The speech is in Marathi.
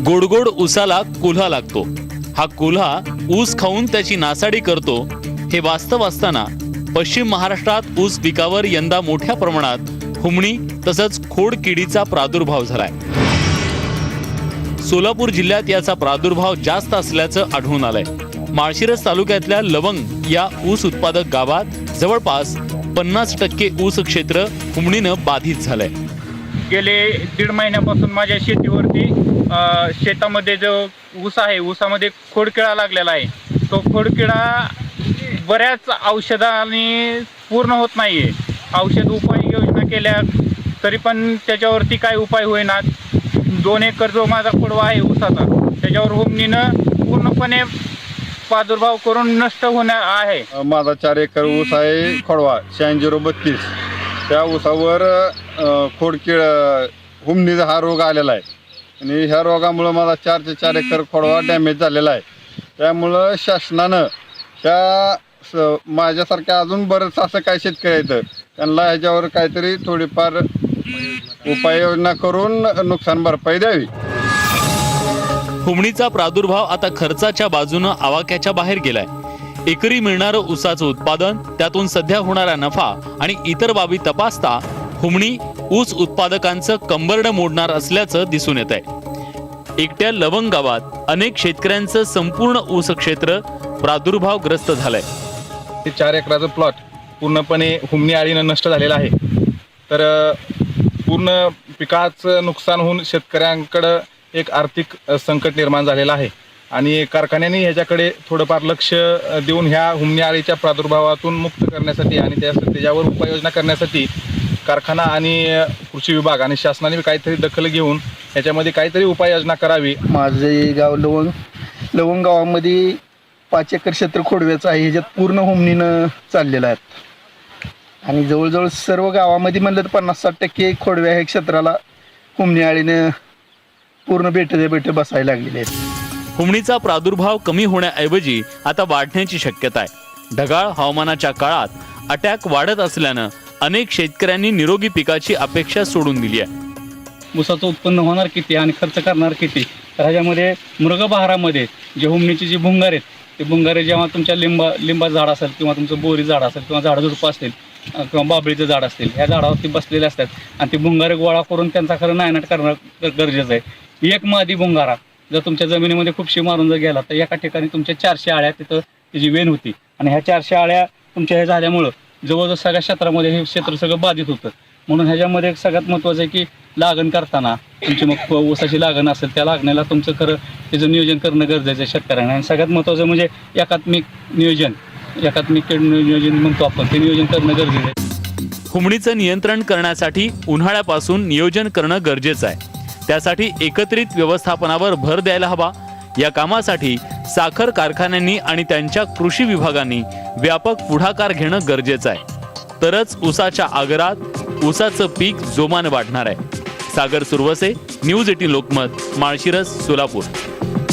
गोडगोड ऊसाला कोल्हा लागतो. हा कोल्हा ऊस खाऊन त्याची नासाडी करतो. हे वास्तव असताना पश्चिम महाराष्ट्रात ऊस पिकावर यंदा मोठ्या प्रमाणात हुमणी तसंच खोडकिडीचा प्रादुर्भाव झालाय. सोलापूर जिल्ह्यात याचा प्रादुर्भाव जास्त असल्याचं आढळून आलंय. माळशिरस तालुक्यातल्या लवंग या ऊस उत्पादक गावात जवळपास 50% ऊस क्षेत्र हुमणीनं बाधित झालंय. गेले 1.5 महिन्यापासून माझ्या शेतीवरती शेतामध्ये जो ऊस आहे ऊसामध्ये खोडकिडा लागलेला आहे. तो खोडकिडा बऱ्याच औषधांनी पूर्ण होत नाहीये. औषध उपाय योजना केल्या तरी पण त्याच्यावरती काय उपाय होईना. 2 एकर जो माझा खोडवा आहे ऊसाचा त्याच्यावर हुमणीनं पूर्णपणे प्रादुर्भाव करून नष्ट होणार आहे. माझा 4 एकर ऊस आहे खोडवा 8632. त्या ऊसावर खोडकीड हुमणीचा हा रोग आलेला आहे आणि ह्या रोगामुळं माझा 4 ते 4 एकर खोडवा डॅमेज झालेला आहे. त्यामुळं शासनानं माझ्यासारख्या अजून बरंच असं काय शेतकरी आहेत त्यांना ह्याच्यावर काहीतरी थोडीफार उपाययोजना करून नुकसान भरपाई द्यावी. हुमणीचा प्रादुर्भाव आता खर्चाच्या बाजूनं आवाक्याच्या बाहेर गेलाय. एकरी मिळणारं ऊसाचं उत्पादन, त्यातून सध्या होणारा नफा आणि इतर बाबी तपासता हुमणी ऊस उत्पादकांचं कंबरडं मोडणार असल्याचं दिसून येत आहे. एकट्या लवंग गावात अनेक शेतकऱ्यांचं संपूर्ण ऊस क्षेत्र प्रादुर्भावग्रस्त झालंय. 4 एकराचं प्लॉट पूर्णपणे हुमणी आळीनं नष्ट झालेला आहे. तर पूर्ण पिकाचं नुकसान होऊन शेतकऱ्यांकडं एक आर्थिक संकट निर्माण झालेलं आहे आणि कारखान्यांनी ह्याच्याकडे थोडंफार लक्ष देऊन ह्या हुमणी आळीच्या प्रादुर्भावातून मुक्त करण्यासाठी आणि त्याच्यावर उपाययोजना करण्यासाठी कारखाना आणि कृषी विभाग आणि शासनाने काहीतरी दखल घेऊन ह्याच्यामध्ये काहीतरी उपाययोजना करावी. माझे गाव लवंग गावामध्ये 5 एकर क्षेत्र खोडव्याचं आहे. ह्याच्यात पूर्ण हुमणीनं चाललेलं आहे आणि जवळजवळ सर्व गावामध्ये म्हणलं तर 50-60% खोडव्या ह्या क्षेत्राला हुमणी आळीनं पूर्ण बेटे बसायला लागलेले आहेत. हुमणीचा प्रादुर्भाव कमी होण्याऐवजी आता वाढण्याची शक्यता आहे. ढगाळ हवामानाच्या काळात अटॅक वाढत असल्यानं अनेक शेतकऱ्यांनी निरोगी पिकाची अपेक्षा सोडून दिली आहे. ऊसाचं उत्पन्न होणार किती आणि खर्च करणार किती. तर ह्याच्यामध्ये मृगबहारामध्ये जे हुमणीचे जे भुंगार आहेत ते भुंगारे जेव्हा तुमच्या लिंबाचं झाड असेल किंवा तुमचं बोरी झाड असेल किंवा झाडझुडपं असतील किंवा बाबळीचं झाड असतील ह्या झाडावरती बसलेले असतात आणि ते भुंगारे गोळा करून त्यांचा खरं नायनाट करणं गरजेचं आहे. एक मादी भुंगारा जर तुमच्या जमिनीमध्ये खूपशी मारून जर गेला तर एका ठिकाणी तुमच्या 400 आळ्या तिथं त्याची वेण होती आणि ह्या 400 आळ्या तुमच्या हे झाल्यामुळं जवळजवळ सगळ्या क्षेत्रामध्ये हे क्षेत्र सगळं बाधित होतं. म्हणून ह्याच्यामध्ये एक सगळ्यात महत्त्वाचं आहे की लागण करताना तुमची मग ऊसाची लागण असेल त्या लागण्याला तुमचं खरं त्याचं नियोजन करणं गरजेचं आहे शेतकऱ्यांना. आणि सगळ्यात महत्त्वाचं म्हणजे एकात्मिक नियोजन म्हणतो आपण, ते नियोजन करणं गरजेचं आहे. हुमणीचं नियंत्रण करण्यासाठी उन्हाळ्यापासून नियोजन करणं गरजेचं आहे. त्यासाठी एकत्रित व्यवस्थापनावर भर द्यायला हवा. या कामासाठी साखर कारखान्यांनी आणि त्यांच्या कृषी विभागांनी व्यापक पुढाकार घेणं गरजेचं आहे. तरच ऊसाच्या आगारात ऊसाचं पीक जोमानं वाढणार आहे. सागर सुरवसे, न्यूज 18 लोकमत, माळशिरस, सोलापूर.